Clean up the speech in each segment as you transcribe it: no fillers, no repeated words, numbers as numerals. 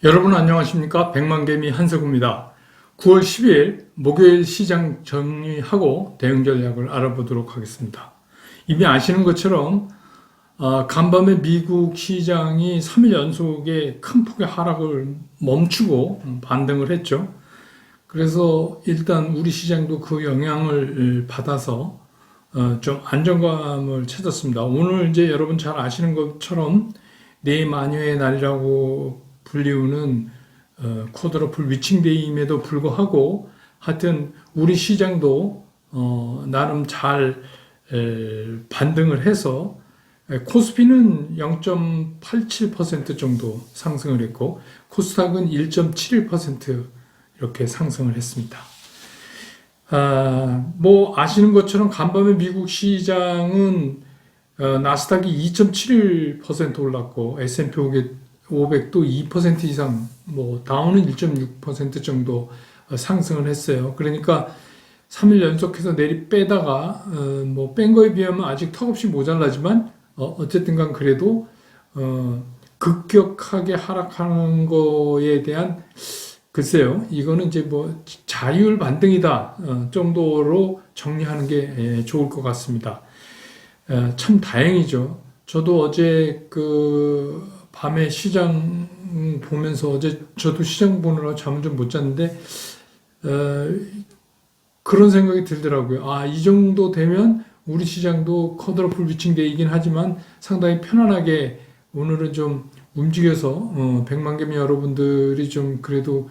여러분 안녕하십니까? 백만개미 한석우입니다. 9월 10일 목요일 시장 정리하고 대응 전략을 알아보도록 하겠습니다. 이미 아시는 것처럼 간밤에 미국 시장이 3일 연속에 큰 폭의 하락을 멈추고 반등을 했죠. 그래서 일단 우리 시장도 그 영향을 받아서 좀 안정감을 찾았습니다. 오늘 이제 여러분 잘 아시는 것처럼 내만여의 날이라고 불리우는 쿼드러플 위칭데이임에도 불구하고 하여튼 우리 시장도 나름 잘 반등을 해서 코스피는 0.87% 정도 상승을 했고 코스닥은 1.71% 이렇게 상승을 했습니다. 뭐 아시는 것처럼 간밤에 미국 시장은 나스닥이 2.71% 올랐고 S&P 500도 2% 이상, 뭐 다우는 1.6% 정도 상승을 했어요. 그러니까 3일 연속해서 내리 빼다가 뭐 뺀 거에 비하면 아직 턱없이 모자라지만 어쨌든 간 그래도 급격하게 하락하는 거에 대한 글쎄요, 이거는 이제 뭐 자율 반등이다 정도로 정리하는 게 좋을 것 같습니다. 참 다행이죠. 저도 어제 밤에 시장 보면서 어제 저도 시장 보느라 잠을 좀 못 잤는데 그런 생각이 들더라고요. 이 정도 되면 우리 시장도 쿼드러플 위칭데이긴 하지만 상당히 편안하게 오늘은 좀 움직여서 백만개미 여러분들이 좀 그래도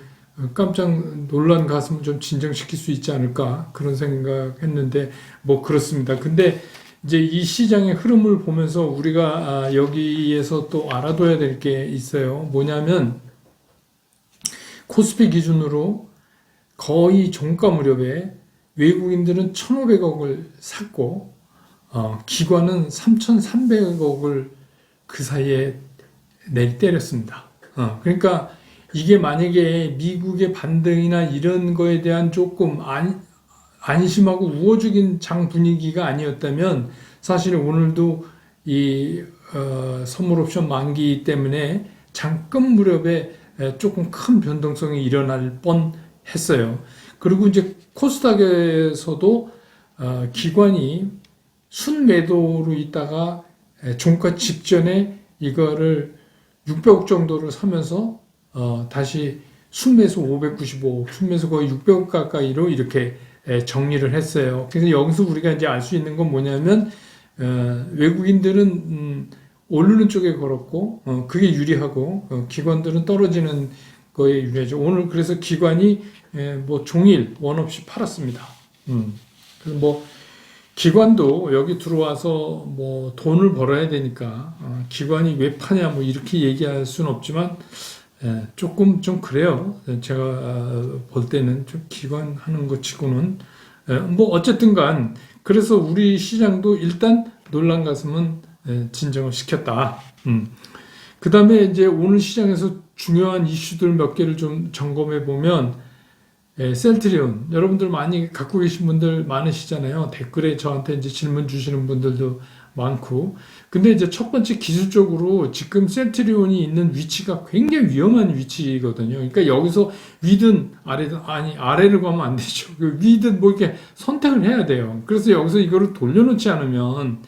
깜짝 놀란 가슴을 좀 진정시킬 수 있지 않을까 그런 생각했는데 뭐 그렇습니다. 근데 이제 이 시장의 흐름을 보면서 우리가 여기에서 또 알아둬야 될 게 있어요. 뭐냐면 코스피 기준으로 거의 종가 무렵에 외국인들은 1,500억을 샀고 기관은 3,300억을 그 사이에 내리 때렸습니다. 그러니까 이게 만약에 미국의 반등이나 이런 거에 대한 조금 안심하고 우호적인 장 분위기가 아니었다면 사실 오늘도 이 선물 옵션 만기 때문에 장금 무렵에 조금 큰 변동성이 일어날 뻔했어요. 그리고 이제 코스닥에서도 기관이 순매도로 있다가 종가 직전에 이거를 600억 정도를 사면서 다시 순매수 595억, 순매수 거의 600억 가까이로 이렇게 정리를 했어요. 그래서 여기서 우리가 이제 알 수 있는 건 뭐냐면 외국인들은 오르는 쪽에 걸었고 그게 유리하고 기관들은 떨어지는 거에 유리하죠. 오늘 그래서 기관이 뭐 종일 원 없이 팔았습니다. 그래서 뭐 기관도 여기 들어와서 뭐 돈을 벌어야 되니까 기관이 왜 파냐 뭐 이렇게 얘기할 수는 없지만 조금 좀 그래요. 제가 볼 때는 좀 기관하는 것 치고는 뭐 어쨌든 간 그래서 우리 시장도 일단 놀란 가슴은 진정을 시켰다. 그 다음에 이제 오늘 시장에서 중요한 이슈들 몇 개를 좀 점검해 보면 셀트리온 여러분들 많이 갖고 계신 분들 많으시잖아요. 댓글에 저한테 이제 질문 주시는 분들도 많고. 근데 이제 첫 번째 기술적으로 지금 셀트리온이 있는 위치가 굉장히 위험한 위치거든요. 그러니까 여기서 위든 아래든 아래를 가면 안 되죠. 위든 뭐 이렇게 선택을 해야 돼요. 그래서 여기서 이거를 돌려놓지 않으면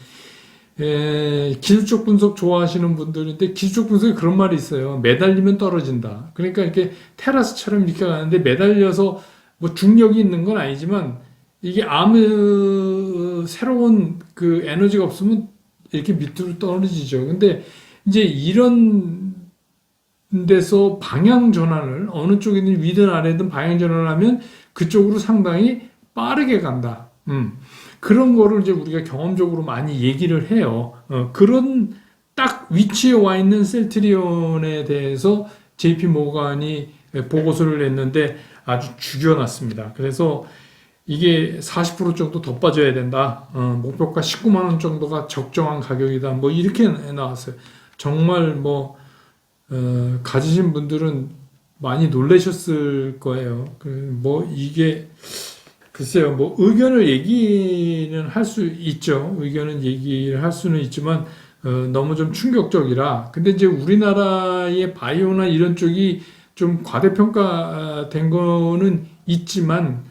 기술적 분석 좋아하시는 분들인데 기술적 분석에 그런 말이 있어요. 매달리면 떨어진다. 그러니까 이렇게 테라스처럼 이렇게 가는데 매달려서 뭐 중력이 있는 건 아니지만 이게 아무 새로운 그 에너지가 없으면 이렇게 밑으로 떨어지죠. 근데 이제 이런 데서 방향 전환을 어느 쪽이든 위든 아래든 방향 전환을 하면 그쪽으로 상당히 빠르게 간다. 그런 거를 이제 우리가 경험적으로 많이 얘기를 해요. 그런 딱 위치에 와 있는 셀트리온에 대해서 JP 모간이 보고서를 냈는데 아주 죽여놨습니다. 그래서 이게 40% 정도 더 빠져야 된다. 목표가 19만 원 정도가 적정한 가격이다. 뭐 이렇게 나왔어요. 정말 뭐 가지신 분들은 많이 놀라셨을 거예요. 뭐 이게 글쎄요, 뭐 의견을 얘기는 할 수 있죠. 의견은 얘기를 할 수는 있지만 너무 좀 충격적이라. 근데 이제 우리나라의 바이오나 이런 쪽이 좀 과대평가된 거는 있지만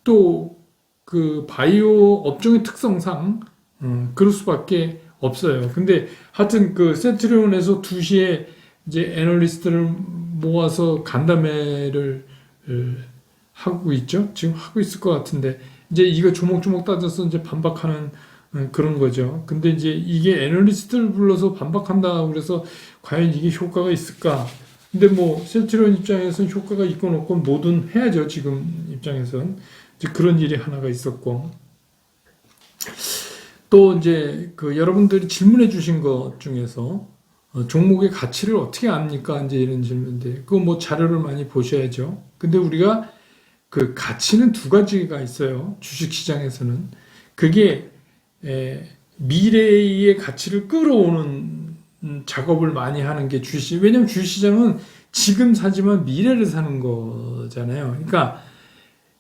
또 그 바이오 업종의 특성상 그럴 수밖에 없어요. 근데 하여튼 그 센트리온에서 2시에 이제 애널리스트를 모아서 간담회를 하고 있죠. 지금 하고 있을 것 같은데 이제 이거 조목조목 따져서 이제 반박하는 그런 거죠. 근데 이제 이게 애널리스트를 불러서 반박한다 그래서 과연 이게 효과가 있을까? 근데 뭐 센트리온 입장에서는 효과가 있건 없건 뭐든 해야죠. 지금 입장에서는 이제 그런 일이 하나가 있었고 또 이제 그 여러분들이 질문해 주신 것 중에서 종목의 가치를 어떻게 압니까? 이제 이런 질문인데 그거 뭐 자료를 많이 보셔야죠. 근데 우리가 그 가치는 두 가지가 있어요. 주식 시장에서는 그게 미래의 가치를 끌어오는 작업을 많이 하는 게 주식. 왜냐하면 주식시장은 지금 사지만 미래를 사는 거잖아요. 그러니까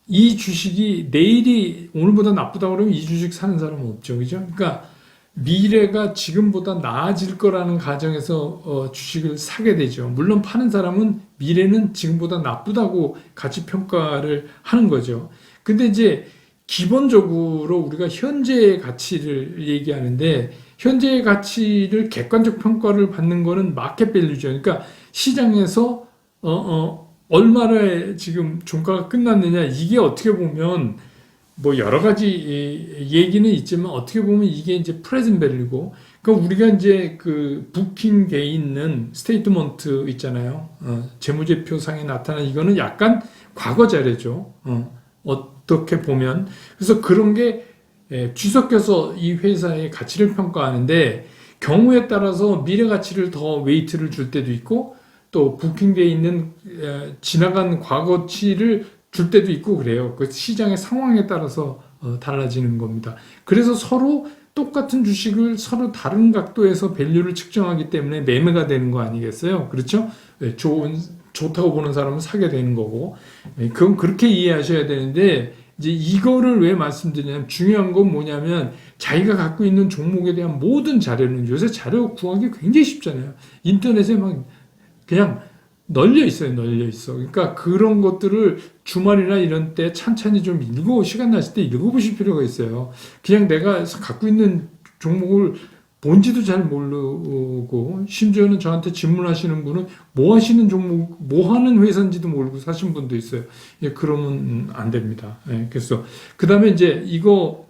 이 주식이 내일이 오늘보다 나쁘다 그러면 이 주식 사는 사람은 없죠. 그죠? 그러니까 미래가 지금보다 나아질 거라는 가정에서 주식을 사게 되죠. 물론 파는 사람은 미래는 지금보다 나쁘다고 가치 평가를 하는 거죠. 근데 이제 기본적으로 우리가 현재의 가치를 얘기하는데 현재의 가치를 객관적 평가를 받는 거는 마켓 밸류죠. 그러니까 시장에서 얼마나 지금 종가가 끝났느냐 이게 어떻게 보면 뭐 여러 가지 얘기는 있지만 어떻게 보면 이게 이제 프레젠트 밸류고 그러니까 우리가 이제 그 부킹돼 있는 스테이트먼트 있잖아요. 재무제표상에 나타난 이거는 약간 과거 자료죠. 어떻게 보면 그래서 그런 게 뒤섞여서 이 회사의 가치를 평가하는데 경우에 따라서 미래 가치를 더 웨이트를 줄 때도 있고 또 부킹돼 있는 지나간 과거치를 줄 때도 있고 그래요. 그 시장의 상황에 따라서 달라지는 겁니다. 그래서 서로 똑같은 주식을 서로 다른 각도에서 밸류를 측정하기 때문에 매매가 되는 거 아니겠어요? 그렇죠? 좋다고 보는 사람은 사게 되는 거고 그건 그렇게 이해하셔야 되는데 이제 이거를 왜 말씀드리냐면 중요한 건 뭐냐면 자기가 갖고 있는 종목에 대한 모든 자료는 요새 자료 구하기 굉장히 쉽잖아요. 인터넷에 막 그냥 널려 있어요, 널려 있어. 그러니까 그런 것들을 주말이나 이런 때 찬찬히 좀 시간 나실 때 읽어보실 필요가 있어요. 그냥 내가 갖고 있는 종목을 뭔지도 잘 모르고, 심지어는 저한테 질문하시는 분은 뭐 하시는 종목, 뭐 하는 회사인지도 모르고 사신 분도 있어요. 예, 그러면 안 됩니다. 예, 그래서, 그 다음에 이제 이거,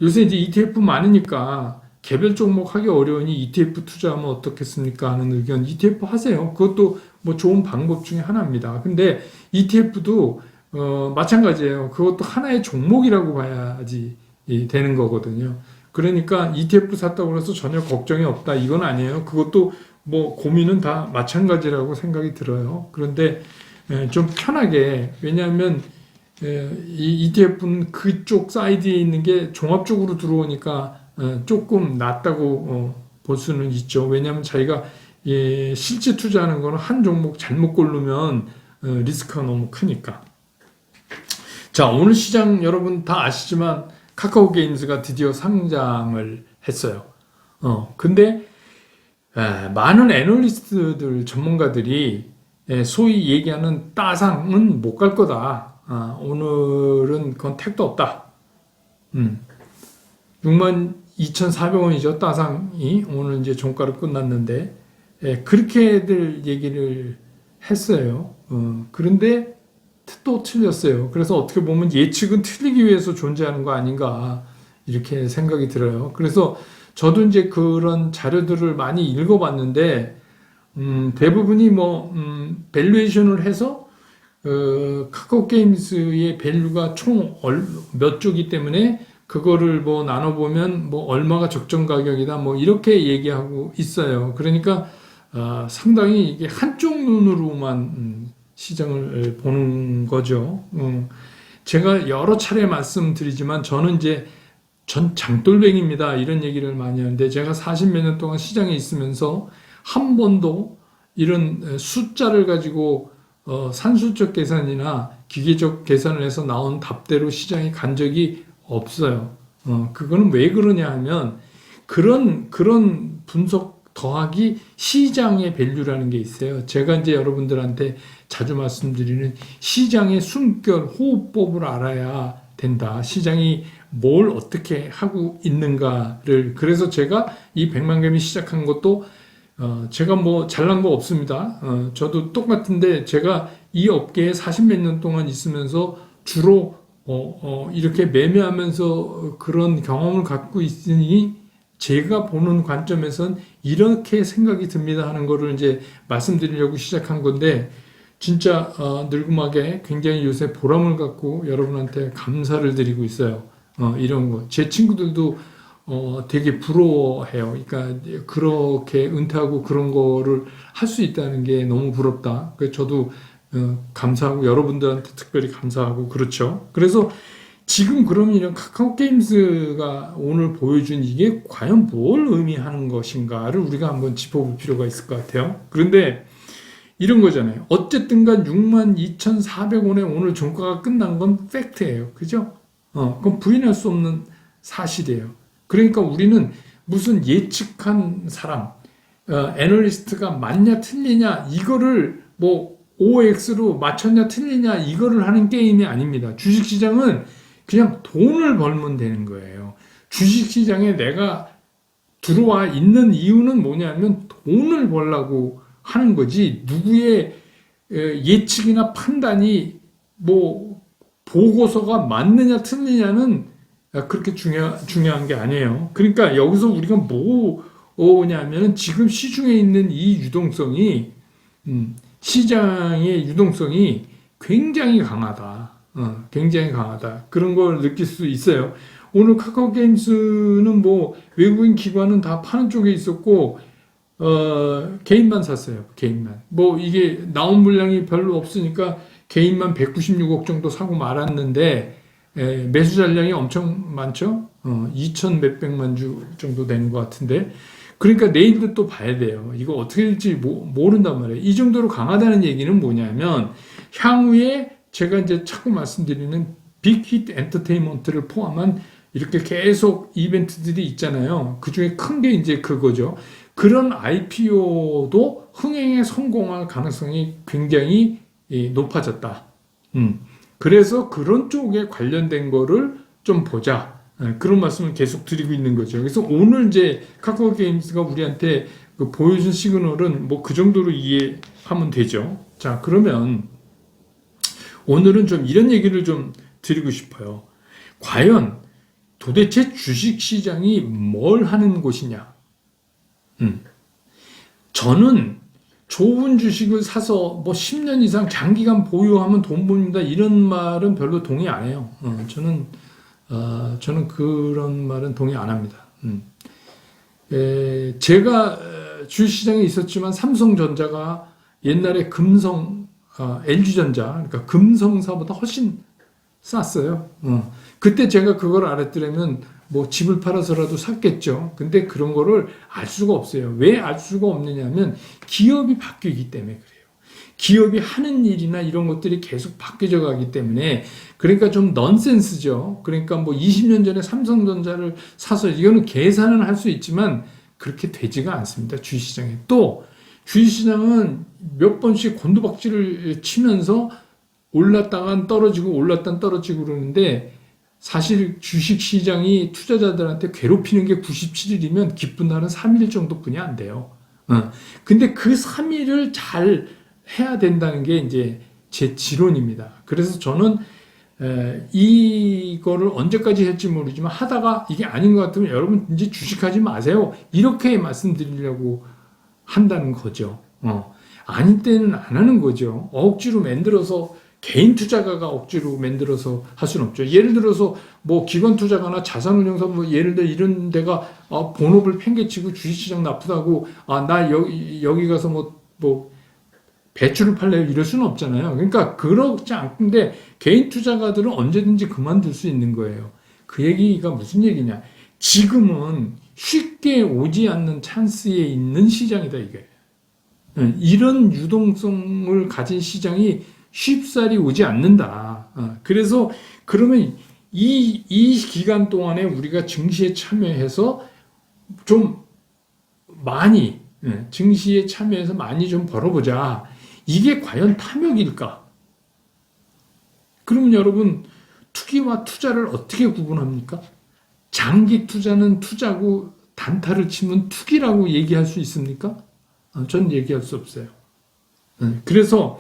요새 이제 ETF 많으니까, 개별 종목 하기 어려우니 ETF 투자하면 어떻겠습니까? 하는 의견, ETF 하세요. 그것도 뭐 좋은 방법 중에 하나입니다. 근데 ETF도 마찬가지예요. 그것도 하나의 종목이라고 봐야지 되는 거거든요. 그러니까 ETF 샀다고 해서 전혀 걱정이 없다. 이건 아니에요. 그것도 뭐 고민은 다 마찬가지라고 생각이 들어요. 그런데 좀 편하게 왜냐하면 이 ETF는 그쪽 사이드에 있는 게 종합적으로 들어오니까 조금 낫다고 볼 수는 있죠. 왜냐하면 자기가 실제 투자하는 거는 한 종목 잘못 고르면 리스크가 너무 크니까. 자, 오늘 시장 여러분 다 아시지만 카카오 게임즈가 드디어 상장을 했어요. 근데 많은 애널리스트들 전문가들이 소위 얘기하는 따상은 못 갈 거다. 오늘은 그건 택도 없다. 62,400원이죠. 따상이 오늘 이제 종가로 끝났는데 그렇게들 얘기를 했어요. 그런데 또 틀렸어요. 그래서 어떻게 보면 예측은 틀리기 위해서 존재하는 거 아닌가 이렇게 생각이 들어요. 그래서 저도 이제 그런 자료들을 많이 읽어봤는데 대부분이 뭐 밸류에이션을 해서 카카오 게임즈의 밸류가 총 몇 조기 때문에 그거를 뭐 나눠보면 뭐 얼마가 적정 가격이다 뭐 이렇게 얘기하고 있어요. 그러니까 상당히 이게 한쪽 눈으로만 시장을 보는 거죠. 제가 여러 차례 말씀드리지만 저는 이제 전 장돌뱅입니다. 이런 얘기를 많이 하는데 제가 40몇 년 동안 시장에 있으면서 한 번도 이런 숫자를 가지고 산술적 계산이나 기계적 계산을 해서 나온 답대로 시장이 간 적이 없어요. 그거는 왜 그러냐 하면 그런 분석 더하기 시장의 밸류라는 게 있어요. 제가 이제 여러분들한테 자주 말씀드리는 시장의 숨결, 호흡법을 알아야 된다. 시장이 뭘 어떻게 하고 있는가를. 그래서 제가 이 백만개미 시작한 것도 제가 뭐 잘난 거 없습니다. 저도 똑같은데 제가 이 업계에 40몇 년 동안 있으면서 주로 이렇게 매매하면서 그런 경험을 갖고 있으니 제가 보는 관점에선 이렇게 생각이 듭니다 하는 거를 이제 말씀드리려고 시작한 건데 진짜 늙음하게 굉장히 요새 보람을 갖고 여러분한테 감사를 드리고 있어요. 이런 거. 제 친구들도 되게 부러워해요. 그러니까 그렇게 은퇴하고 그런 거를 할 수 있다는 게 너무 부럽다. 그래서 저도 감사하고 여러분들한테 특별히 감사하고 그렇죠. 그래서 지금 그러면 이런 카카오 게임즈가 오늘 보여준 이게 과연 뭘 의미하는 것인가를 우리가 한번 짚어볼 필요가 있을 것 같아요. 그런데 이런 거잖아요. 어쨌든 간 62,400원에 오늘 종가가 끝난 건 팩트예요. 그죠? 그건 부인할 수 없는 사실이에요. 그러니까 우리는 무슨 예측한 사람, 애널리스트가 맞냐 틀리냐 이거를 뭐 OX로 맞췄냐 틀리냐 이거를 하는 게임이 아닙니다. 주식시장은 그냥 돈을 벌면 되는 거예요. 주식시장에 내가 들어와 있는 이유는 뭐냐면 돈을 벌려고 하는 거지 누구의 예측이나 판단이 뭐 보고서가 맞느냐 틀리냐는 그렇게 중요한 게 아니에요. 그러니까 여기서 우리가 뭐냐면 지금 시중에 있는 이 유동성이 시장의 유동성이 굉장히 강하다. 굉장히 강하다. 그런 걸 느낄 수 있어요. 오늘 카카오 게임스는 뭐 외국인 기관은 다 파는 쪽에 있었고 개인만 샀어요. 개인만. 뭐 이게 나온 물량이 별로 없으니까 개인만 196억 정도 사고 말았는데 매수 잔량이 엄청 많죠. 2천 몇백만 주 정도 되는 것 같은데 그러니까 내일도 또 봐야 돼요. 이거 어떻게 될지 모른단 말이에요. 이 정도로 강하다는 얘기는 뭐냐면 향후에 제가 이제 자꾸 말씀드리는 빅히트 엔터테인먼트를 포함한 이렇게 계속 이벤트들이 있잖아요. 그 중에 큰 게 이제 그거죠. 그런 IPO도 흥행에 성공할 가능성이 굉장히 높아졌다. 그래서 그런 쪽에 관련된 거를 좀 보자. 그런 말씀을 계속 드리고 있는 거죠. 그래서 오늘 이제 카카오 게임즈가 우리한테 그 보여준 시그널은 뭐 그 정도로 이해하면 되죠. 자, 그러면 오늘은 좀 이런 얘기를 좀 드리고 싶어요. 과연 도대체 주식 시장이 뭘 하는 곳이냐? 저는 좋은 주식을 사서 뭐 10년 이상 장기간 보유하면 돈 벌는다 이런 말은 별로 동의 안 해요. 저는 그런 말은 동의 안 합니다. 제가 주식시장에 있었지만 삼성전자가 옛날에 LG전자, 그러니까 금성사보다 훨씬 쌌어요. 그때 제가 그걸 알았더라면 뭐 집을 팔아서라도 샀겠죠. 근데 그런 거를 알 수가 없어요. 왜 알 수가 없느냐면 기업이 바뀌기 때문에 그래요. 기업이 하는 일이나 이런 것들이 계속 바뀌어 가기 때문에 그러니까 좀 넌센스죠. 그러니까 뭐 20년 전에 삼성전자를 사서 이거는 계산은 할 수 있지만 그렇게 되지가 않습니다. 주식시장에. 또 주식시장은 몇 번씩 곤두박질을 치면서 올랐다간 떨어지고 올랐다간 떨어지고 그러는데 사실 주식시장이 투자자들한테 괴롭히는 게 97일이면 기쁜 날은 3일 정도뿐이 안 돼요. 근데 그 3일을 잘 해야 된다는 게 이제 제 지론입니다. 그래서 저는 이거를 언제까지 할지 모르지만 하다가 이게 아닌 것 같으면 여러분 이제 주식하지 마세요. 이렇게 말씀드리려고 한다는 거죠. 아닌 때는 안 하는 거죠. 억지로 만들어서 개인 투자가가 억지로 만들어서 할 수는 없죠. 예를 들어서 뭐 기관 투자가나 자산운용사 뭐 예를 들어 이런 데가 본업을 팽개치고 주식시장 나쁘다고 나 여기 가서 뭐 배추를 팔래요 이럴 수는 없잖아요. 그러니까 그렇지 않은데 개인 투자가들은 언제든지 그만둘 수 있는 거예요. 그 얘기가 무슨 얘기냐? 지금은 쉽게 오지 않는 찬스에 있는 시장이다 이게. 이런 유동성을 가진 시장이 쉽사리 오지 않는다. 그래서 그러면 이 기간 동안에 우리가 증시에 참여해서 좀 많이 증시에 참여해서 많이 좀 벌어보자. 이게 과연 탐욕일까? 그러면 여러분, 투기와 투자를 어떻게 구분합니까? 장기 투자는 투자고 단타를 치면 투기라고 얘기할 수 있습니까? 전 얘기할 수 없어요. 그래서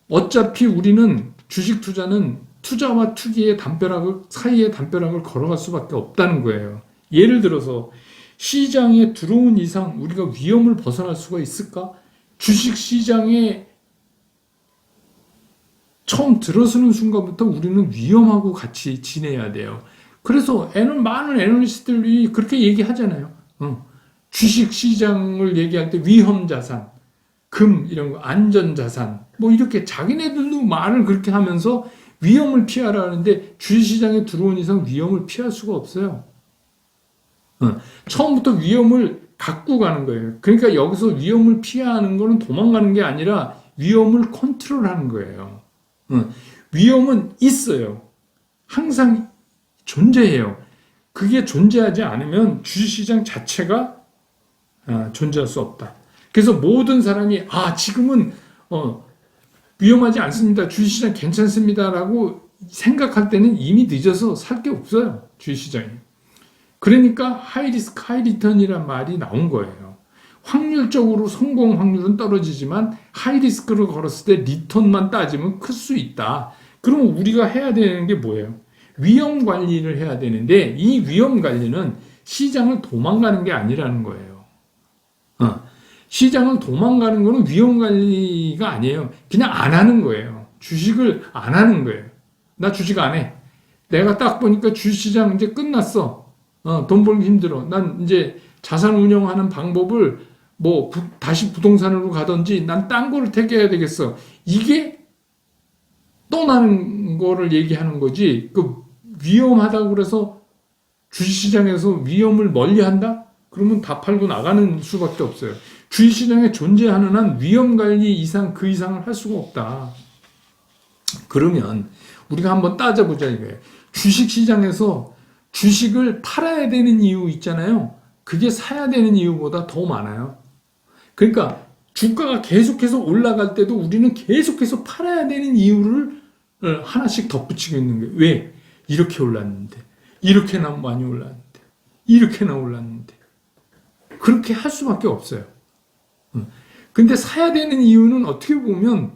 어차피 우리는 주식 투자는 투자와 투기의 사이의 담벼락을 걸어갈 수밖에 없다는 거예요. 예를 들어서 시장에 들어온 이상 우리가 위험을 벗어날 수가 있을까? 주식 시장에 처음 들어서는 순간부터 우리는 위험하고 같이 지내야 돼요. 그래서 많은 애널리스트들이 그렇게 얘기하잖아요. 주식 시장을 얘기할 때 위험 자산, 금 이런 거, 안전 자산, 뭐 이렇게 자기네들도 말을 그렇게 하면서 위험을 피하라 하는데 주식 시장에 들어온 이상 위험을 피할 수가 없어요. 처음부터 위험을 갖고 가는 거예요. 그러니까 여기서 위험을 피하는 거는 도망가는 게 아니라 위험을 컨트롤하는 거예요. 위험은 있어요. 항상 존재해요. 그게 존재하지 않으면 주식시장 자체가 존재할 수 없다. 그래서 모든 사람이 지금은 위험하지 않습니다. 주식시장 괜찮습니다라고 생각할 때는 이미 늦어서 살 게 없어요. 주식시장이. 그러니까 하이리스크 하이리턴이란 말이 나온 거예요. 확률적으로 성공 확률은 떨어지지만 하이리스크를 걸었을 때 리턴만 따지면 클 수 있다. 그럼 우리가 해야 되는 게 뭐예요? 위험 관리를 해야 되는데 이 위험 관리는 시장을 도망가는 게 아니라는 거예요. 시장을 도망가는 거는 위험 관리가 아니에요. 그냥 안 하는 거예요. 주식을 안 하는 거예요. 나 주식 안 해. 내가 딱 보니까 주식시장 이제 끝났어. 돈 벌기 힘들어. 난 이제 자산 운영하는 방법을 다시 부동산으로 가든지 난 딴 거를 택해야 되겠어. 이게 떠나는 거를 얘기하는 거지. 위험하다고 그래서 주식시장에서 위험을 멀리한다? 그러면 다 팔고 나가는 수밖에 없어요. 주식시장에 존재하는 한 위험관리 이상 그 이상을 할 수가 없다. 그러면 우리가 한번 따져보자 이거예요. 주식시장에서 주식을 팔아야 되는 이유 있잖아요. 그게 사야 되는 이유보다 더 많아요. 그러니까 주가가 계속해서 올라갈 때도 우리는 계속해서 팔아야 되는 이유를 하나씩 덧붙이고 있는 거예요. 왜? 이렇게 올랐는데, 이렇게나 많이 올랐는데, 이렇게나 올랐는데. 그렇게 할 수밖에 없어요. 근데 사야 되는 이유는 어떻게 보면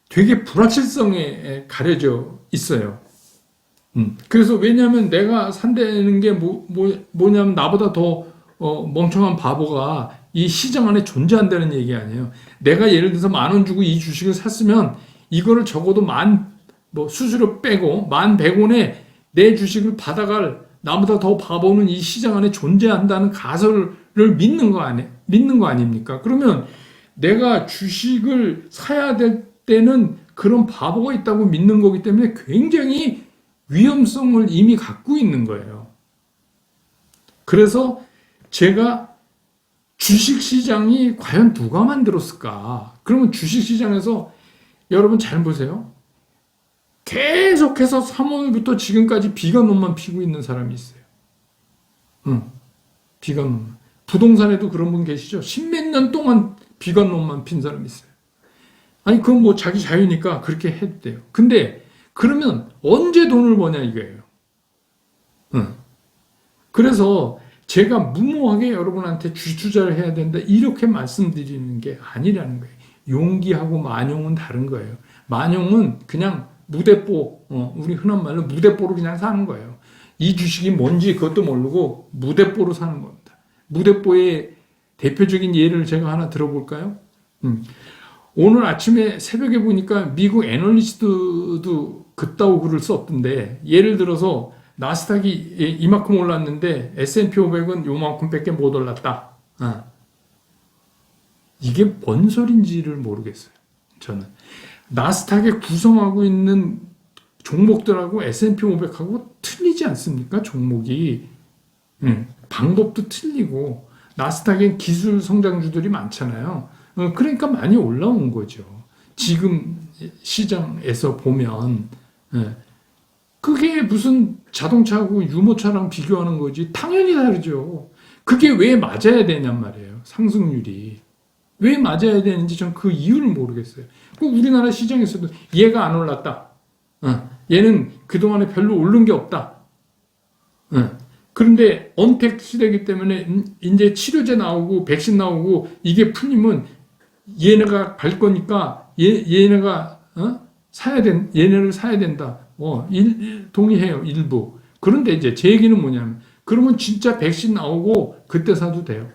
되게 불확실성에 가려져 있어요. 그래서 왜냐하면 내가 산다는 게 뭐냐면 나보다 더 멍청한 바보가 이 시장 안에 존재한다는 얘기 아니에요. 내가 예를 들어서 10,000원 주고 이 주식을 샀으면 이거를 적어도 수수료 빼고 11,100원에 내 주식을 받아갈 나보다 더 바보는 이 시장 안에 존재한다는 가설을 믿는 거 아닙니까? 그러면 내가 주식을 사야 될 때는 그런 바보가 있다고 믿는 거기 때문에 굉장히 위험성을 이미 갖고 있는 거예요. 그래서 제가 주식시장이 과연 누가 만들었을까? 그러면 주식시장에서 여러분 잘 보세요. 계속해서 3월부터 지금까지 비관론만 피고 있는 사람이 있어요. 비관론. 부동산에도 그런 분 계시죠? 십몇 년 동안 비관론만 핀 사람이 있어요. 아니, 그건 자기 자유니까 그렇게 해도 돼요. 근데 그러면 언제 돈을 버냐 이거예요. 그래서 제가 무모하게 여러분한테 주식 투자를 해야 된다 이렇게 말씀드리는 게 아니라는 거예요. 용기하고 만용은 다른 거예요. 만용은 그냥 무대뽀, 우리 흔한 말로 무대뽀로 그냥 사는 거예요. 이 주식이 뭔지 그것도 모르고 무대뽀로 사는 겁니다. 무대뽀의 대표적인 예를 제가 하나 들어볼까요? 오늘 아침에 새벽에 보니까 미국 애널리스트도 그따구 글을 썼던데 예를 들어서 나스닥이 이만큼 올랐는데 S&P 500은 요만큼밖에 못 올랐다. 이게 뭔 소린지를 모르겠어요. 저는. 나스닥에 구성하고 있는 종목들하고 S&P 500하고 틀리지 않습니까? 종목이. 방법도 틀리고 나스닥엔 기술 성장주들이 많잖아요. 그러니까 많이 올라온 거죠. 지금 시장에서 보면 그게 무슨 자동차하고 유모차랑 비교하는 거지 당연히 다르죠. 그게 왜 맞아야 되냔 말이에요. 상승률이. 왜 맞아야 되는지 전 그 이유를 모르겠어요. 그 우리나라 시장에서도 얘가 안 올랐다. 얘는 그동안에 별로 오른 게 없다. 그런데 언택 시대이기 때문에 이제 치료제 나오고 백신 나오고 이게 풀리면 얘네가 갈 거니까 얘네가 얘네를 사야 된다. 동의해요. 일부. 그런데 이제 제 얘기는 뭐냐면 그러면 진짜 백신 나오고 그때 사도 돼요.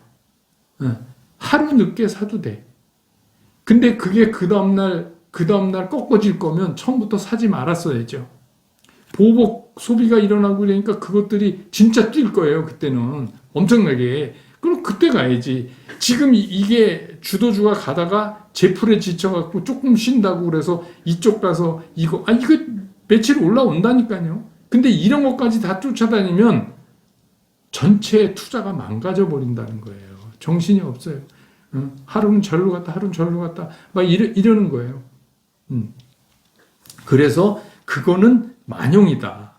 하루 늦게 사도 돼. 근데 그게 그 다음날 꺾어질 거면 처음부터 사지 말았어야죠. 보복 소비가 일어나고 그러니까 그것들이 진짜 뛸 거예요. 그때는 엄청나게. 그럼 그때 가야지. 지금 이게 주도주가 가다가 제풀에 지쳐갖고 조금 쉰다고 그래서 이쪽 가서 이거 며칠 올라온다니까요. 근데 이런 것까지 다 쫓아다니면 전체 투자가 망가져 버린다는 거예요. 정신이 없어요. 하루는 절로 갔다, 하루는 절로 갔다, 막 이러는 거예요. 그래서 그거는 만용이다.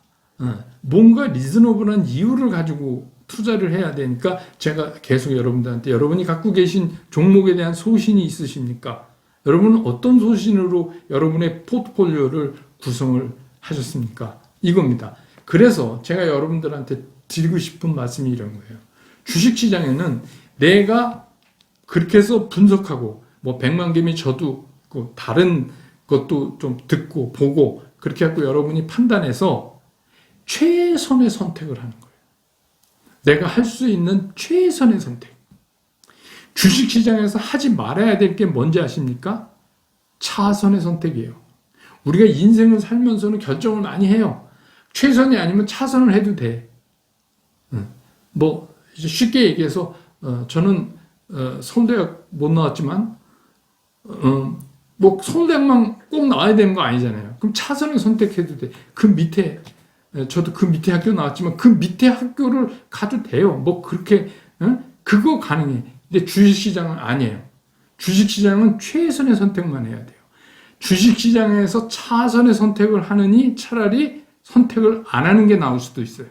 뭔가 리즈너블한 이유를 가지고 투자를 해야 되니까 제가 계속 여러분들한테 여러분이 갖고 계신 종목에 대한 소신이 있으십니까? 여러분은 어떤 소신으로 여러분의 포트폴리오를 구성을 하셨습니까? 이겁니다. 그래서 제가 여러분들한테 드리고 싶은 말씀이 이런 거예요. 주식시장에는 내가 그렇게 해서 분석하고 뭐 100만 개미 저도 다른 것도 좀 듣고 보고 그렇게 하고 여러분이 판단해서 최선의 선택을 하는 거예요. 내가 할 수 있는 최선의 선택. 주식시장에서 하지 말아야 될 게 뭔지 아십니까? 차선의 선택이에요. 우리가 인생을 살면서는 결정을 많이 해요. 최선이 아니면 차선을 해도 돼. 뭐 쉽게 얘기해서 저는 서울대학 못 나왔지만 뭐 서울대학만 꼭 나와야 되는 거 아니잖아요. 그럼 차선을 선택해도 돼. 그 밑에 저도 그 밑에 학교 나왔지만 그 밑에 학교를 가도 돼요. 뭐 그렇게 그거 가능해. 근데 주식시장은 아니에요. 주식시장은 최선의 선택만 해야 돼요. 주식시장에서 차선의 선택을 하느니 차라리 선택을 안 하는 게 나을 수도 있어요.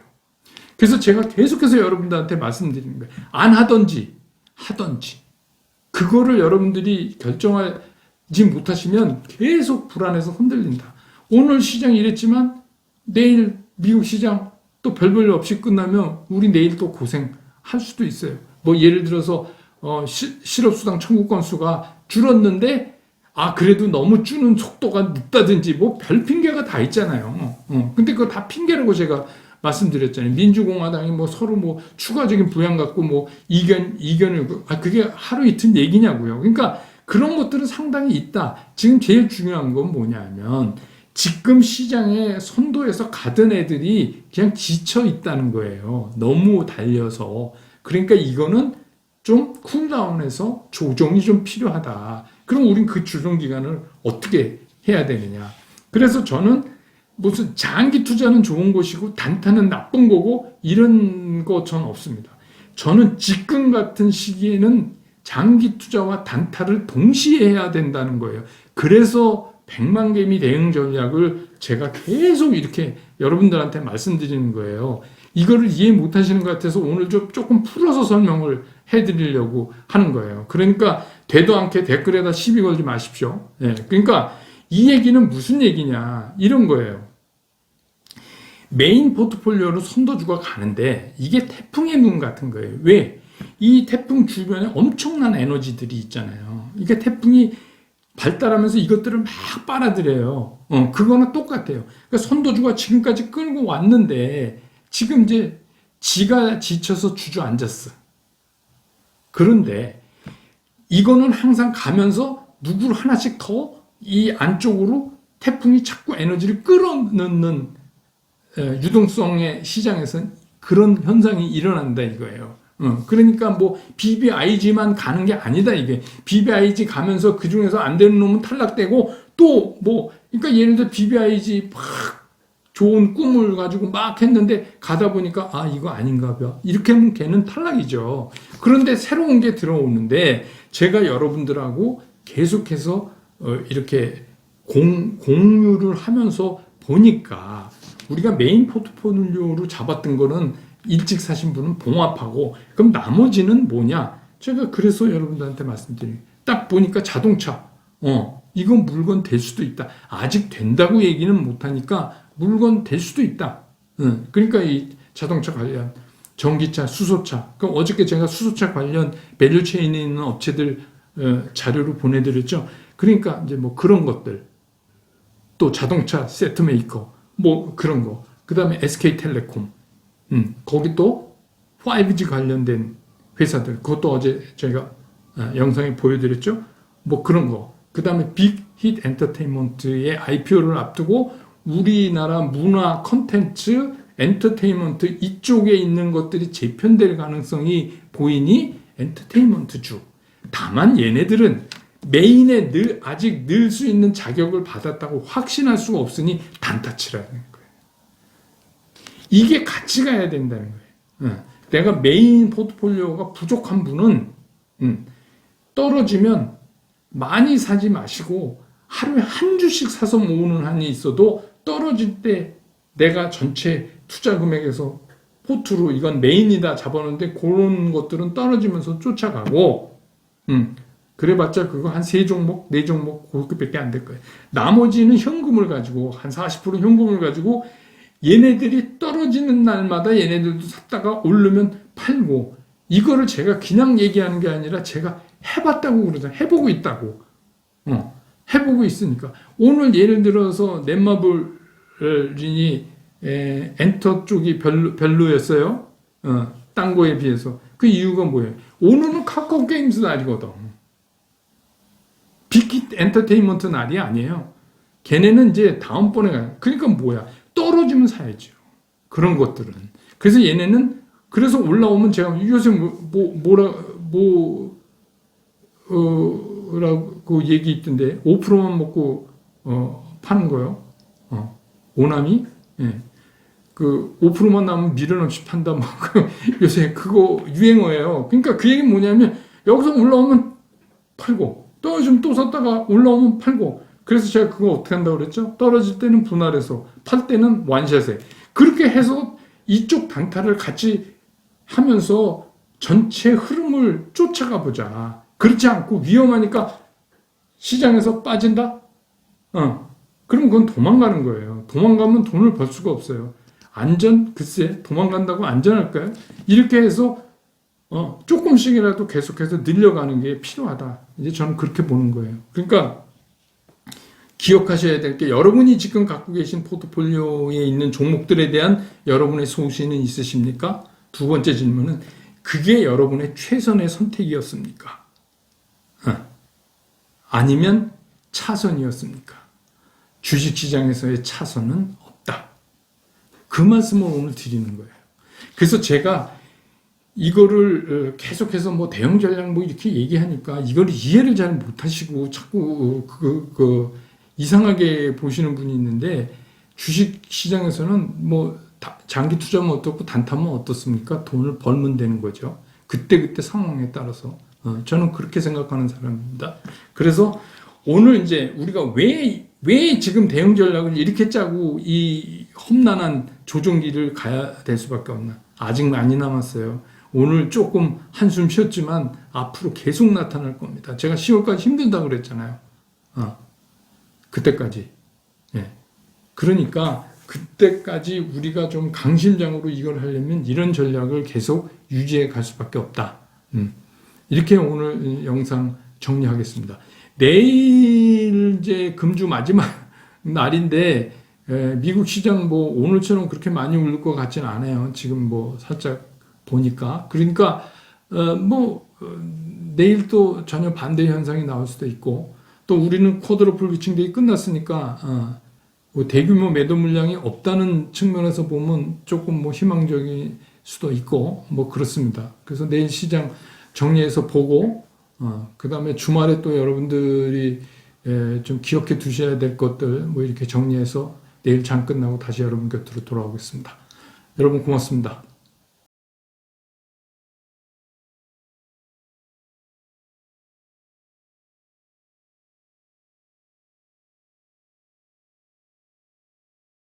그래서 제가 계속해서 여러분들한테 말씀드리는 거예요. 안 하든지 하든지 그거를 여러분들이 결정하지 못하시면 계속 불안해서 흔들린다. 오늘 시장이 이랬지만 내일 미국 시장 또 별별 없이 끝나면 우리 내일 또 고생할 수도 있어요. 뭐 예를 들어서 실업수당 청구 건수가 줄었는데 그래도 너무 주는 속도가 늦다든지 뭐 별 핑계가 다 있잖아요. 근데 그거 다 핑계라고 제가 말씀드렸잖아요. 민주공화당이 뭐 서로 뭐 추가적인 부양 갖고 뭐 이견을 그게 하루 이틀 얘기냐고요. 그러니까 그런 것들은 상당히 있다. 지금 제일 중요한 건 뭐냐면 지금 시장에 선도에서 가던 애들이 그냥 지쳐 있다는 거예요. 너무 달려서. 그러니까 이거는 좀 쿨다운해서 조정이 좀 필요하다. 그럼 우린 그 조정 기간을 어떻게 해야 되느냐. 그래서 저는 무슨 장기 투자는 좋은 것이고 단타는 나쁜 거고 이런 거 전 없습니다. 저는 지금 같은 시기에는 장기 투자와 단타를 동시에 해야 된다는 거예요. 그래서 100만 개미 대응 전략을 제가 계속 이렇게 여러분들한테 말씀드리는 거예요. 이거를 이해 못 하시는 것 같아서 오늘 좀 조금 풀어서 설명을 해드리려고 하는 거예요. 그러니까 되도 않게 댓글에다 시비 걸지 마십시오. 그러니까 이 얘기는 무슨 얘기냐 이런 거예요. 메인 포트폴리오로 선도주가 가는데 이게 태풍의 눈 같은 거예요. 왜? 이 태풍 주변에 엄청난 에너지들이 있잖아요. 이게 태풍이 발달하면서 이것들을 막 빨아들여요. 그거는 똑같아요. 그러니까 선도주가 지금까지 끌고 왔는데 지금 이제 지가 지쳐서 주저앉았어. 그런데 이거는 항상 가면서 누구를 하나씩 더 이 안쪽으로 태풍이 자꾸 에너지를 끌어넣는 유동성의 시장에서는 그런 현상이 일어난다 이거예요. 그러니까 뭐 BBIG만 가는 게 아니다 이게. BBIG 가면서 그 중에서 안 되는 놈은 탈락되고 또 뭐 그러니까 예를 들어 BBIG 막 좋은 꿈을 가지고 막 했는데 가다 보니까 이거 아닌가 봐. 이렇게 하면 걔는 탈락이죠. 그런데 새로운 게 들어오는데 제가 여러분들하고 계속해서 이렇게 공유를 하면서 보니까 우리가 메인 포트폴리오로 잡았던 거는 일찍 사신 분은 봉합하고, 그럼 나머지는 뭐냐? 제가 그래서 여러분들한테 말씀드린, 딱 보니까 자동차, 이건 물건 될 수도 있다. 아직 된다고 얘기는 못하니까 물건 될 수도 있다. 그러니까 이 자동차 관련, 전기차, 수소차. 그럼 어저께 제가 수소차 관련 밸류체인에 있는 업체들 자료를 보내드렸죠. 그러니까 이제 뭐 그런 것들, 또 자동차 세트 메이커, 뭐 그런 거. 그 다음에 SK텔레콤, 거기 또 5G 관련된 회사들, 그것도 어제 제가 영상에 보여드렸죠. 뭐 그런 거. 그 다음에 빅히트 엔터테인먼트의 IPO를 앞두고 우리나라 문화 콘텐츠 엔터테인먼트 이쪽에 있는 것들이 재편될 가능성이 보이니 엔터테인먼트주. 다만 얘네들은 메인에 아직 늘 수 있는 자격을 받았다고 확신할 수가 없으니 단타치라는 거예요. 이게 같이 가야 된다는 거예요. 내가 메인 포트폴리오가 부족한 분은 떨어지면 많이 사지 마시고 하루에 한 주씩 사서 모으는 한이 있어도 떨어질 때 내가 전체 투자 금액에서 포트로 이건 메인이다 잡았는데 그런 것들은 떨어지면서 쫓아가고 그래봤자 그거 한 3종목, 4종목 그렇게밖에 안 될 거예요. 나머지는 현금을 가지고 한 40% 현금을 가지고 얘네들이 떨어지는 날마다 얘네들도 샀다가 오르면 팔고 이거를 제가 그냥 얘기하는 게 아니라 제가 해봤다고 그러잖아요. 해보고 있다고. 해보고 있으니까. 오늘 예를 들어서 넷마블이 엔터 쪽이 별로였어요. 딴 거에 비해서. 그 이유가 뭐예요? 오늘은 카카오 게임즈 날이거든. 빅히트 엔터테인먼트 날이 아니에요. 걔네는 이제 다음번에 가요. 그러니까 뭐야? 떨어지면 사야죠. 그런 것들은. 그래서 얘네는 그래서 올라오면 제가 요새 라고 얘기 있던데 5%만 먹고 파는 거요. 오남이 그 5%만 남으면 미련 없이 판다. 뭐 요새 그거 유행어예요. 그러니까 그 얘기는 뭐냐면 여기서 올라오면 팔고 떨어지면 또 샀다가 올라오면 팔고. 그래서 제가 그거 어떻게 한다고 그랬죠? 떨어질 때는 분할해서 팔 때는 완샷에. 그렇게 해서 이쪽 단타를 같이 하면서 전체 흐름을 쫓아가 보자. 그렇지 않고 위험하니까 시장에서 빠진다? 그럼 그건 도망가는 거예요. 도망가면 돈을 벌 수가 없어요. 글쎄, 도망간다고 안전할까요? 이렇게 해서, 조금씩이라도 계속해서 늘려가는 게 필요하다. 이제 저는 그렇게 보는 거예요. 그러니까, 기억하셔야 될 게 여러분이 지금 갖고 계신 포트폴리오에 있는 종목들에 대한 여러분의 소신은 있으십니까? 두 번째 질문은, 그게 여러분의 최선의 선택이었습니까? 아니면 차선이었습니까? 주식시장에서의 차선은 없다. 그 말씀을 오늘 드리는 거예요. 그래서 제가 이거를 계속해서 뭐 대형 전략 뭐 이렇게 얘기하니까 이걸 이해를 잘 못하시고 자꾸 이상하게 보시는 분이 있는데 주식시장에서는 뭐 장기 투자면 어떻고 단타면 어떻습니까? 돈을 벌면 되는 거죠. 그때그때 상황에 따라서. 저는 그렇게 생각하는 사람입니다. 그래서 오늘 이제 우리가 왜 지금 대응 전략을 이렇게 짜고 이 험난한 조종기를 가야 될 수밖에 없나? 아직 많이 남았어요. 오늘 조금 한숨 쉬었지만 앞으로 계속 나타날 겁니다. 제가 10월까지 힘들다고 그랬잖아요. 그때까지. 예. 그러니까 그때까지 우리가 좀 강심장으로 이걸 하려면 이런 전략을 계속 유지해 갈 수밖에 없다. 이렇게 오늘 영상 정리하겠습니다. 내일 이제 금주 마지막 날인데 미국 시장 뭐 오늘처럼 그렇게 많이 오를 것 같지는 않아요. 지금 뭐 살짝 보니까. 그러니까 내일 또 전혀 반대 현상이 나올 수도 있고 또 우리는 쿼드러플 위칭데이 끝났으니까 뭐 대규모 매도 물량이 없다는 측면에서 보면 조금 뭐 희망적일 수도 있고 뭐 그렇습니다. 그래서 내일 시장 정리해서 보고 그 다음에 주말에 또 여러분들이 좀 기억해 두셔야 될 것들 뭐 이렇게 정리해서 내일 장 끝나고 다시 여러분 곁으로 돌아오겠습니다. 여러분 고맙습니다.